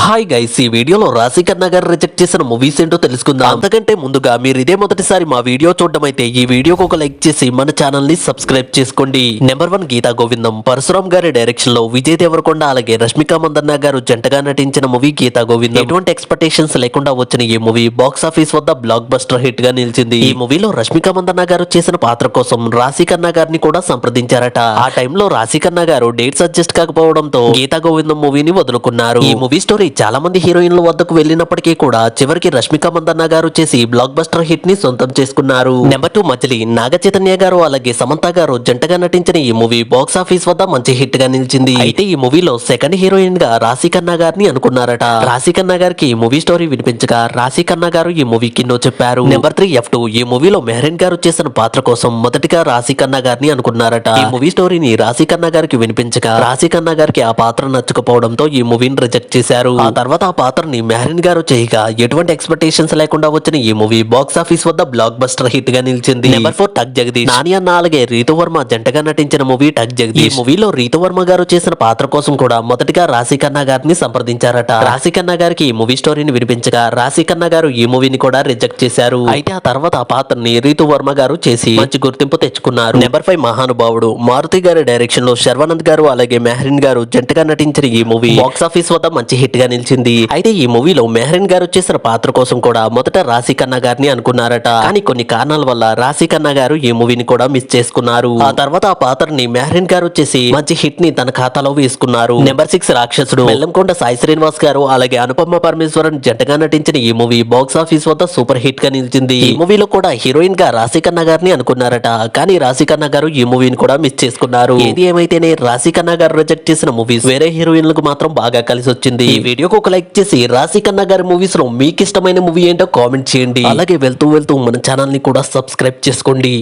Hi guys, ఈ వీడియోలో రాశి ఖన్నా గారు రిజెక్ట్ చేసిన మూవీస్ ఏంటో తెలుసుకుందాం. అంతకంటే ముందుగా మీరు ఇదే మొదటిసారి మా వీడియో చూడడం అయితే ఈ వీడియోకి ఒక లైక్ చేసి మన ఛానల్ ని సబ్స్క్రైబ్ చేసుకోండి. నెంబర్ 1 గీతా గోవిందం. పరశురామ్ గారి డైరెక్షన్ లో విజయ్ దేవరకొండ అలాగే రష్మిక మందన్న గారు జంటగా నటించిన మూవీ గీతా గోవిందం. ఎటువంటి ఎక్స్పెక్టేషన్స్ లేకుండా వచ్చిన ఈ మూవీ బాక్స్ ఆఫీస్ వద్ద బ్లాక్ బస్టర్ హిట్ గా నిలిచింది. ఈ మూవీలో రష్మిక మందన్న గారు చేసిన పాత్ర కోసం రాశి ఖన్నా గారిని కూడా సంప్రదించారట. ఆ టైంలో రాశి ఖన్నా గారు డేట్స్ అడ్జస్ట్ కాకపోవడంతో గీతా గోవిందం మూవీని వదులుకున్నారు. ఈ మూవీ స్టోరీ చాలా మంది హీరోయిన్ల వద్దకు వెళ్ళినప్పటికీ కూడా చివరికి రష్మిక మందన్న గారు చేసి బ్లాక్ బస్టర్ హిట్ ని సొంతం చేసుకున్నారు. నెంబర్ 2 మజిలీ. నాగ చైతన్య గారు అలాగే సమంత గారు జంటగా నటించిన ఈ మూవీ బాక్స్ ఆఫీస్ వద్ద మంచి హిట్ గా నిలిచింది. అయితే ఈ మూవీలో సెకండ్ హీరోయిన్ గా రాశి ఖన్నా గారిని అనుకున్నారట. రాశి ఖన్నా గారికి ఈ మూవీ స్టోరీ వినిపించగా రాశి ఖన్నా గారు ఈ మూవీకి నో చెప్పారు. Number 3 F2. ఈ మూవీలో మెహరీన్ గారు చేసిన పాత్ర కోసం మొదటిగా రాశి ఖన్నా గారిని అనుకున్నారట. ఈ మూవీ స్టోరీని రాశి ఖన్నా గారికి వినిపించగా రాశి ఖన్నా గారికి ఆ పాత్ర నచ్చకపోవడంతో ఈ మూవీని రిజెక్ట్ చేశారు. ఆ తర్వాత ఆ పాత్రని మెహరీన్ గారు చేయగా ఎటువంటి ఎక్స్పెక్టేషన్స్ లేకుండా వచ్చిన ఈ మూవీ బాక్స్ ఆఫీస్ వద్ద బ్లాక్ బస్టర్ హిట్ గా నిలిచింది. నెంబర్ 4 టక్ జగదీష్. నాని అన్న అలాగే రీతు వర్మ జంటగా నటించిన మూవీ టక్ జగదీష్. ఈ మూవీలో రీతు వర్మ గారు చేసిన పాత్ర కోసం కూడా మొదటిగా రాశి ఖన్నా గారిని సంప్రదించారట. రాశి ఖన్నా గారికి ఈ మూవీ స్టోరీని వినిపించగా రాశి ఖన్నా గారు ఈ మూవీని కూడా రిజెక్ట్ చేశారు. అయితే ఆ తర్వాత ఆ పాత్రని రీతు వర్మ గారు చేసి మంచి గుర్తింపు తెచ్చుకున్నారు. నెంబర్ 5 మహానుభావుడు. మారుతి గారి డైరెక్షన్ లో శర్వానంద్ గారు అలాగే మెహరీన్ గారు జంటగా నటించిన ఈ మూవీ బాక్స్ ఆఫీస్ వద్ద మంచి హిట్ గా నిలిచింది. అయితే ఈ మూవీలో మెహరీన్ గారు చేసిన పాత్ర కోసం కూడా మొదట రాశి ఖన్నా గారిని అనుకున్నారట. కానీ కొన్ని కారణాల వల్ల రాశి ఖన్నా గారు ఈ మూవీని కూడా మిస్ చేసుకున్నారు. ఆ తర్వాత ఆ పాత్రని మెహరీన్ గారు చేసి మంచి హిట్ ని తన ఖాతాలో వేసుకున్నారు. నెంబర్ 6 రాక్షసుడు. బెల్లంకొండ సాయి శ్రీనివాస్ గారు అలాగే అనుపమ పరమేశ్వరన్ జంటగా నటించిన ఈ మూవీ బాక్స్ ఆఫీస్ వద్ద సూపర్ హిట్ గా నిలిచింది. ఈ మూవీలో కూడా హీరోయిన్ గా రాశి ఖన్నా గారిని అనుకున్నారట. కానీ రాశి ఖన్నా గారు ఈ మూవీని కూడా మిస్ చేసుకున్నారు. ఏది ఏమైతేనే రాశి ఖన్నా గారు రిజెక్ట్ చేసిన మూవీస్ వేరే హీరోయిన్లకు మాత్రం బాగా కలిసి వచ్చింది. ఈ వీడియోకి ఒక లైక్ చేసి రాశి ఖన్నా గారి మూవీస్ లో మీకు ఇష్టమైన మూవీ ఏంటో కామెంట్ చేయండి. అలాగే వెళ్తూ మన ఛానల్ ని కూడా సబ్స్క్రైబ్ చేసుకోండి.